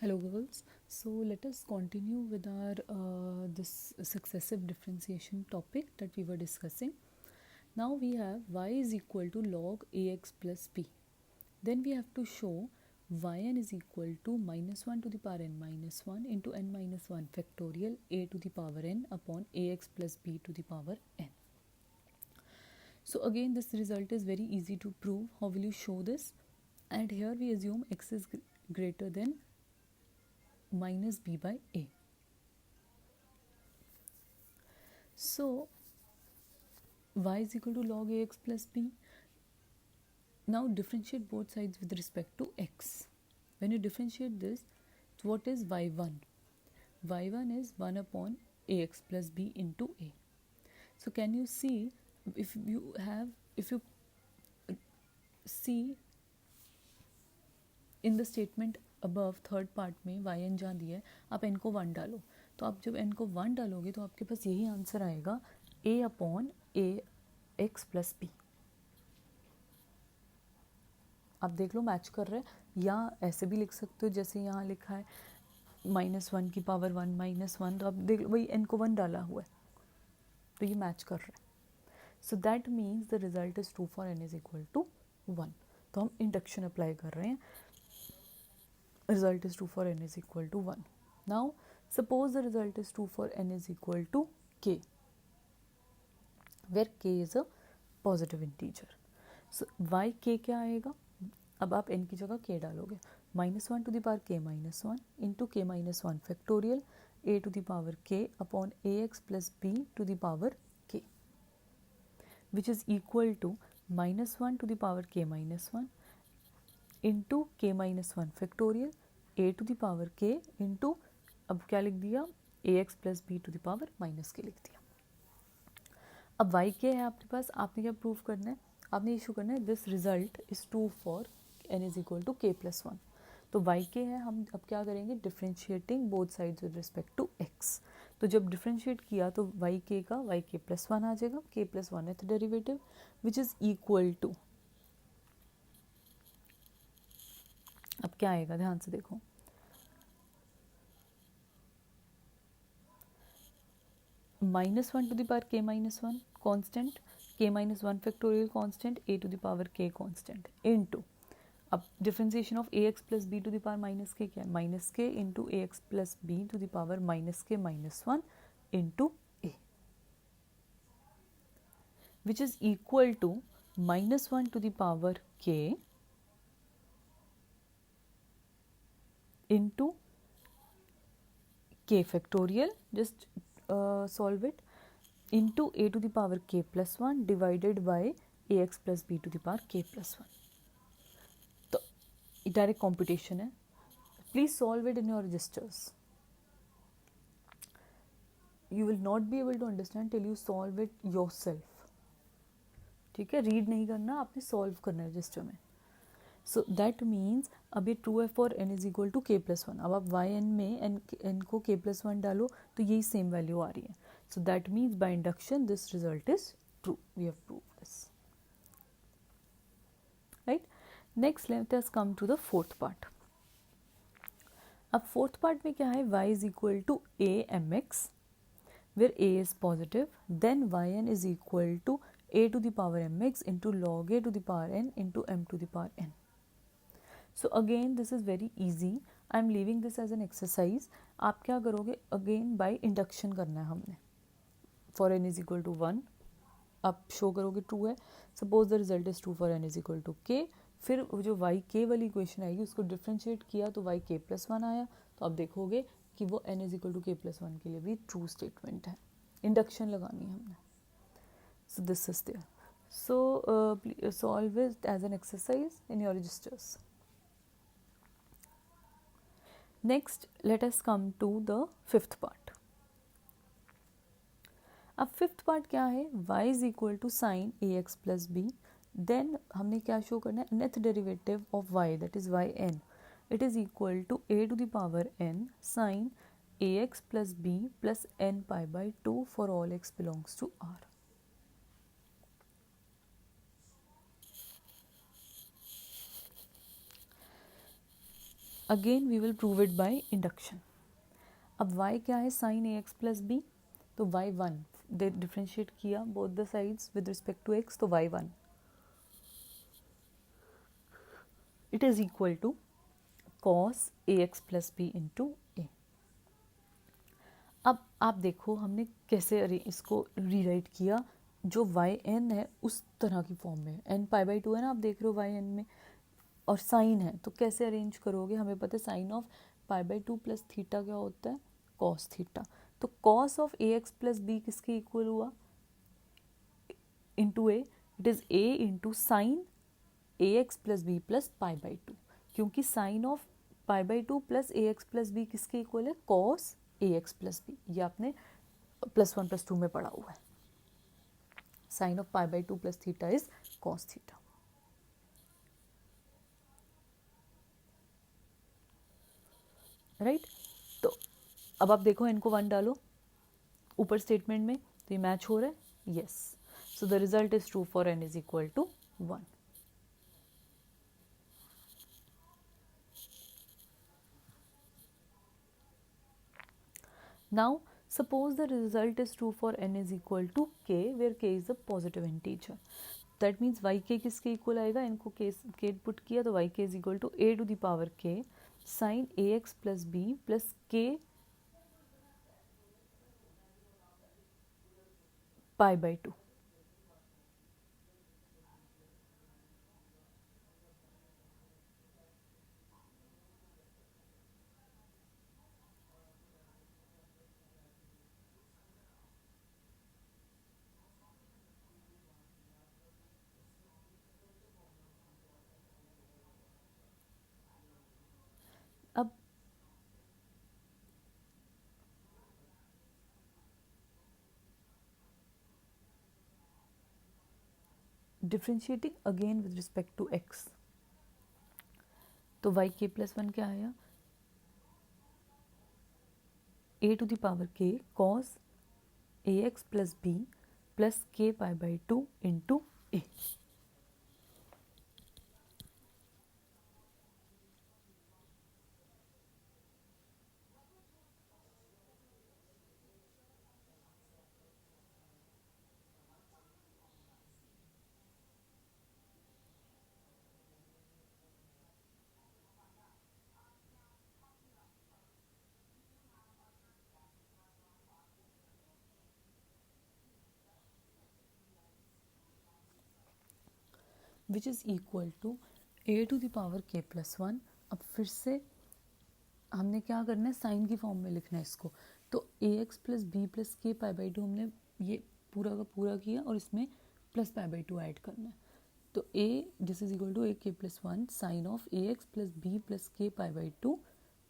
Hello girls, so let us continue with our this successive differentiation topic that we were discussing. Now we have y is equal to log ax plus b. Then we have to show yn is equal to minus 1 to the power n minus 1 into n minus 1 factorial a to the power n upon ax plus b to the power n. So again this result is very easy to prove. How will you show this? And here we assume x is greater than minus b by a. So y is equal to log ax plus b. Now differentiate both sides with respect to x. When you differentiate this, what is y1? y1 is 1 upon ax plus b into a. So can you see, if you see in the statement above third part में Y N जहाँ दिया है, आप N को 1 डालो. तो आप जब एन को 1 डालोगे तो आपके पास यही आंसर आएगा a upon a x plus b. आप देख लो मैच कर रहे हैं, या ऐसे भी लिख सकते हो जैसे यहाँ लिखा है -1 की पावर 1 -1. तो आप देख लो वही एन को 1 डाला हुआ है, तो ये मैच कर रहा है. So that means the result is true for n is equal to 1. तो हम इंडक्शन अप्लाई कर रहे हैं. Result is true for n is equal to 1. Now suppose the result is true for n is equal to k, where k is a positive integer. So yk क्या आएगा? अब आप n की जगह k डालोगे. -1 to the power k minus 1 into k minus 1 factorial a to the power k upon ax plus b to the power k, which is equal to -1 to the power k minus 1 into k minus 1 factorial a to the power k into, अब क्या लिख दिया, a x plus b to the power minus k लिख दिया. अब Y k है आपके पास, आपने क्या प्रूव करना है, आपने इशू करना है this result is true for n is equal to k plus 1. तो वाई के है, हम अब क्या करेंगे, differentiating both sides with respect to x. तो जब डिफ्रेंशिएट किया तो वाई के का वाई के प्लस 1 आ जाएगा, के प्लस 1 है derivative, which is equal to, अब क्या आएगा ध्यान से देखो, -1 to the power k minus 1 constant, k minus 1 factorial constant, a to the power k constant into, अब differentiation of a x plus b to the power minus k क्या है, minus k into a x plus b to the power minus k minus 1 into a, which is equal to -1 to the power k into k factorial, just solve it, into a to the power k plus 1 divided by ax plus b to the power k plus 1. तो direct competition है. Please solve it in your registers. You will not be able to understand till you solve it yourself. ठीक है, read नहीं करना, आपने solve करना है register में. सो दैट मीन्स अब ये ट्रू है for n is equal to k plus 1. अब आप वाई एन में n को k प्लस 1 डालो तो यही सेम वैल्यू आ रही है. So that means by induction this result is true. We have prove this. Right. Next let us come to the fourth part. अब फोर्थ पार्ट में क्या है, y is equal to a mx where a is positive, then yn is equal to a to the power mx into log a to the power n into m to the power n. So again this is very easy. I am leaving this as an exercise. आप क्या करोगे, again by induction करना है हमने. For n is equal to 1 आप show करोगे true है. Suppose the result is true for n is equal to k. फिर जो y k वाली इक्वेशन आएगी उसको डिफ्रेंशिएट किया तो y k प्लस 1 आया. तो आप देखोगे कि वो n is equal to k plus 1 के लिए भी ट्रू स्टेटमेंट है. इंडक्शन लगानी है हमने. So this is there. So solve it as an exercise in your registers. Next, let us come to the fifth part. अब फिफ्थ पार्ट क्या है, y is equal to sine a x plus b. Then हमने क्या show करना है, nth derivative of y that is y n. It is equal to a to the power n sine a x plus b plus n pi by 2 for all x belongs to r. Again we will prove it by induction. अब y क्या है, sine a x plus b, तो y1 differentiate किया both the sides with respect to x, तो y1 it is equal to cos a x plus b into a. अब आप देखो हमने कैसे इसको रीराइट किया, जो वाई एन है उस तरह की फॉर्म में, एन पाई बाई टू है ना, आप देख रहे हो वाई एन में, और साइन है तो कैसे अरेंज करोगे, हमें पता है sine of pi by two plus theta क्या होता है, कॉस थीटा. तो cos of a x plus b किसके इक्वल हुआ, into a, it is a into sine a x plus b plus pi by two, क्योंकि sine of pi by two plus a x plus b किसके equal है, cos a x plus b. ये आपने +1 + 2 में पढ़ा हुआ है. Sine of pi by two plus theta is cos theta. Right. तो अब आप देखो इनको 1 डालो ऊपर स्टेटमेंट में, तो ये मैच हो रहा है, yes. So the result is true for n is equal to 1. Now suppose the result is true for n is equal to k, where k is a positive integer. That means yk किसके equal आएगा, इनको k put किया तो yk is equal to a to the power k sin ax plus b plus k pi by 2. अब differentiating again with respect to x, तो yk plus 1 क्या आया, a to the power k cos ax plus b plus k pi by 2 into a. Which is equal to a to the power k plus 1. अब फिर से हमने क्या करना है, साइन की फॉर्म में लिखना है इसको, तो ए x plus b plus k pi by to हमने ये पूरा का पूरा किया और इसमें plus pi by two add करना है. तो a this is equal to a k plus 1 sine of a x plus b plus k pi by two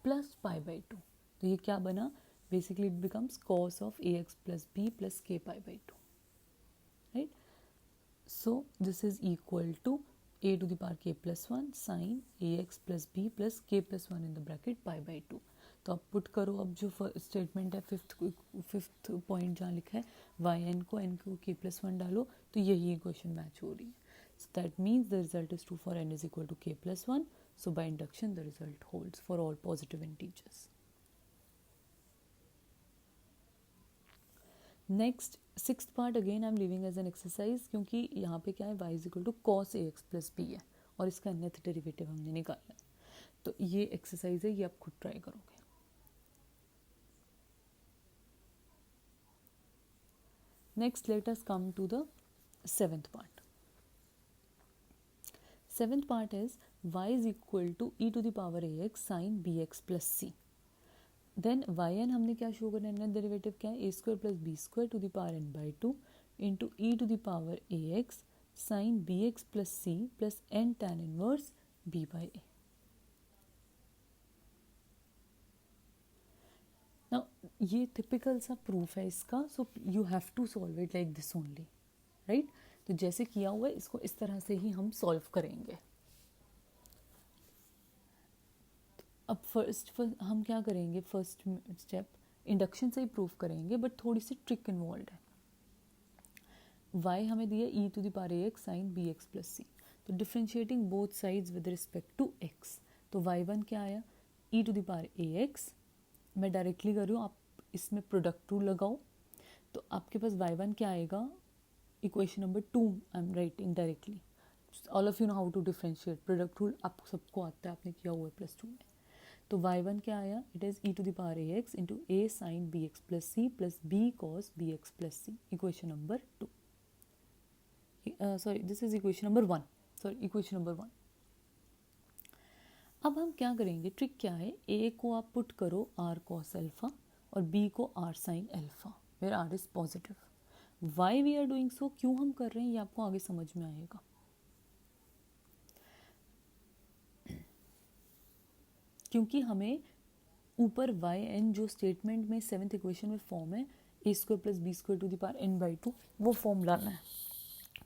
plus pi by two. तो ये क्या बना, basically it becomes cos of a x plus b plus k pi by two. Right. So this is equal to a to the power k plus 1 sin ax plus b plus k plus 1 in the bracket pi by 2. तो आप put करो, अब जो statement है fifth point जहाँ लिखा है yn को n को k plus 1 डालो, तो यही इक्वेशन मैच हो रही है. So that means the result is true for n is equal to k plus 1. So by induction the result holds for all positive integers. Next sixth part again I am leaving as an exercise, क्योंकि यहाँ पे क्या है, y is equal to cos a x plus b है और इसका nth derivative हमने निकाला है. तो ये एक्सरसाइज है, ये आप खुद ट्राई करोगे. Next let us come to the seventh part. Seventh part is y is equal to e to the power a x sine b x plus c. Then y n हमने क्या show करना है, derivative क्या है, a square plus b square to the power n by two into e to the power a x sine b x plus c plus n tan inverse b by A. Now ये typical सा proof है इसका, so you have to solve it like this only. Right. तो जैसे किया हुआ है इसको इस तरह से ही हम सॉल्व करेंगे. अब फर्स्ट हम क्या करेंगे, फर्स्ट स्टेप इंडक्शन से ही प्रूफ करेंगे, बट थोड़ी सी ट्रिक इन्वॉल्व है. y हमें दिया e to the power a x sine b x plus c. तो differentiating both sides with respect to x, तो y1 क्या आया, e to the power a x, मैं डायरेक्टली कर रही हूँ, आप इसमें प्रोडक्ट रूल लगाओ, तो आपके पास y1 क्या आएगा, equation number 2 I am writing directly, all of you know how to differentiate, product rule आप सबको आता है, आपने किया हुआ है +2 में। तो y1 क्या आया, it is e to the power a x into a sine b x plus c plus b cos b x plus c, equation number 2, sorry this is equation number 1, sorry equation number 1। अब हम क्या करेंगे, trick क्या है, ए को आप put करो r cos alpha और बी को r sine alpha, where r is positive. Why we are doing so, क्यों हम कर रहे हैं, ये आपको आगे समझ में आएगा। क्योंकि हमें ऊपर वाई एन जो स्टेटमेंट में 7th इक्वेशन में फॉर्म है, a square plus b square to the power n by 2, वो फॉर्म लाना है।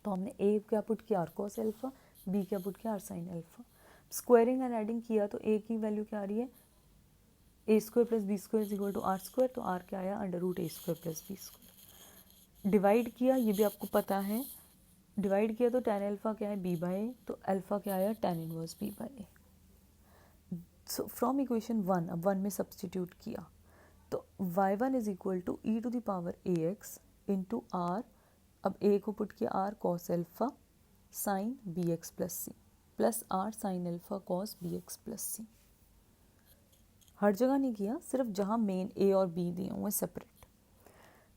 तो हमने ए क्या पुट किया, आर कॉस अल्फा, बी क्या पुट किया, r sine alpha. Squaring and adding किया तो ए की वैल्यू क्या आ रही है, a square plus b square is equal to r square, तो आर क्या आया, under root a square plus b square. Divide किया, ये भी आपको पता है, डिवाइड किया तो tan अल्फा क्या है, बी बाई ए, तो अल्फा क्या आया, tan inverse b by a. So from equation 1, अब 1 में सब्सटीट्यूट किया तो y1 is equal to e to the power a x into r, अब ए को पुट किया r cos alpha sine b x plus c plus r sine alpha cos b x plus c. हर जगह नहीं किया, सिर्फ जहाँ main ए और बी दिए हुए separate.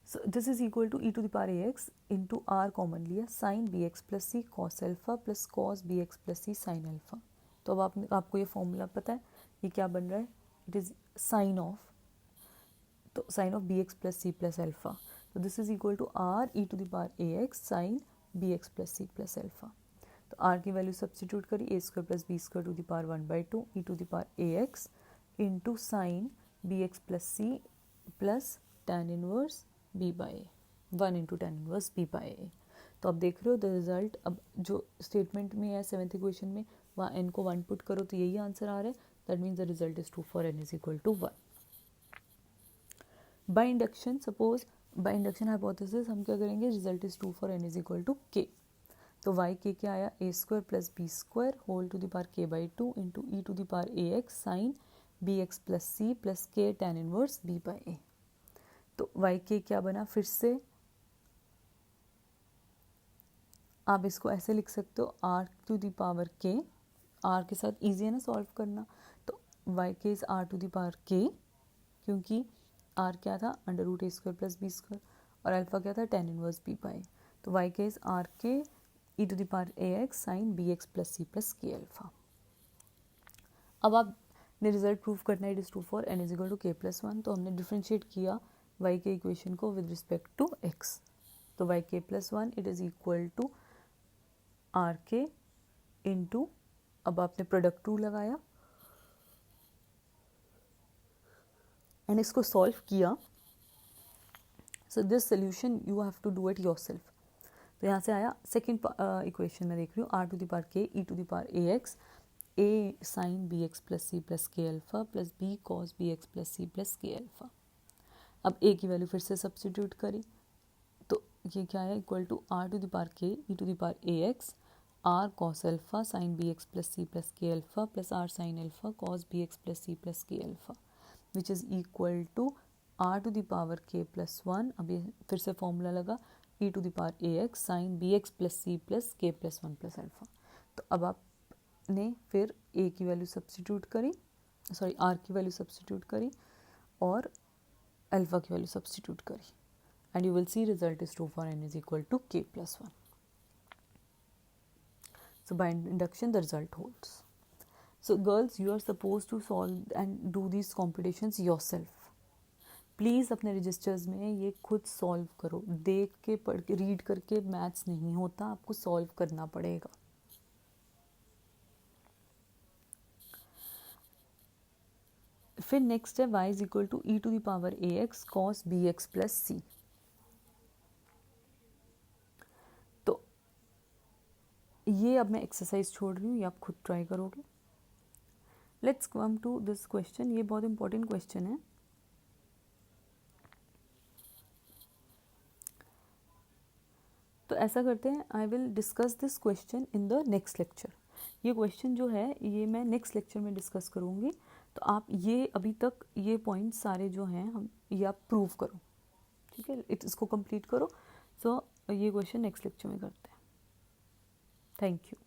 So this is equal to e to the power a x into r common लिया, sine b x plus c cos alpha plus cos b x plus c sine alpha. तो अब आपको ये formula पता है, ये क्या बन रहा है, इट इज़ साइन ऑफ, तो sine of b x plus c plus alpha, तो this is equal to r e to the power a x sine b x plus c plus alpha. तो आर की value substitute करी, a square plus b square to the power 1/2 e to the power a x into sine b x plus c plus tan inverse b by a, 1 into tan inverse b by a. तो आप देख रहे हो the result, अब जो statement में है 7th equation में, वहाँ n को 1 पुट करो तो यही आंसर आ रहा है, that means the result is 2 for n is equal to 1। By induction, suppose by induction hypothesis हम क्या करेंगे, result is 2 for n is equal to k, तो y के क्या आया, a square plus b square whole to the power k by 2 into e to the power a x sine b x plus c plus k tan inverse b by a. तो y k क्या बना, फिर से आप इसको ऐसे लिख सकते हो, r to the power k, r के साथ इजी है ना सॉल्व करना, तो y k is r to the power k, क्योंकि r क्या था, under root a square plus b square, और अल्फा क्या था, tan इनवर्स बी बाई। तो y k is r k e to the power a x sine b x plus c plus k alpha. अब आपने result prove करना है, it is 2 for n is equal to k plus 1, तो हमने differentiate किया y के equation को with respect to x, तो y k plus 1 it is equal to r k into, अब आपने प्रोडक्ट रूल लगाया एंड इसको सॉल्व किया, so this solution you have to do it yourself. तो यहाँ से आया सेकेंड इक्वेशन में देख रही हूँ, are to the power k e to the power a x a sine b x plus c plus k alpha plus b cos b x plus c plus k alpha. अब a की value फिर से substitute करी, तो ये क्या है, equal to r to the power k e to the power a x r cos alpha sine b x plus c plus k alpha plus r sine alpha cos b x plus c plus k alpha, which is equal to r to the power k plus 1, अब ये फिर से formula लगा, e to the power a x sine b x plus c plus के plus 1 plus alpha. तो अब आपने फिर ए की वैल्यू सब्सटीट्यूट करी, सॉरी आर की वैल्यू सब्सटीट्यूट करी और अल्फा की वैल्यू सब्सटीट्यूट करी, and you will see result is 2 for n is equal to k plus 1। So by induction the result holds. So girls, you are supposed to solve and do these computations yourself. Please अपने registers में ये खुद solve करो, देख के पढ़ के read करके मैथ्स नहीं होता, आपको सॉल्व करना पड़ेगा। फिर नेक्स्ट है y is equal to e to the power a x cos b x plus c. तो ये अब मैं एक्सरसाइज छोड़ रही हूँ, ये आप खुद ट्राई करोगे। Let's come to this question, ये बहुत इंपॉर्टेंट क्वेश्चन है। तो ऐसा करते हैं, I will discuss this question in the next lecture. ये क्वेश्चन जो है ये मैं नेक्स्ट लेक्चर में डिस्कस करूँगी, तो आप ये अभी तक ये पॉइंट सारे जो हैं हम ये आप प्रूव करो, ठीक है, इसको कंप्लीट करो। सो ये क्वेश्चन नेक्स्ट लेक्चर में करते हैं। Thank you.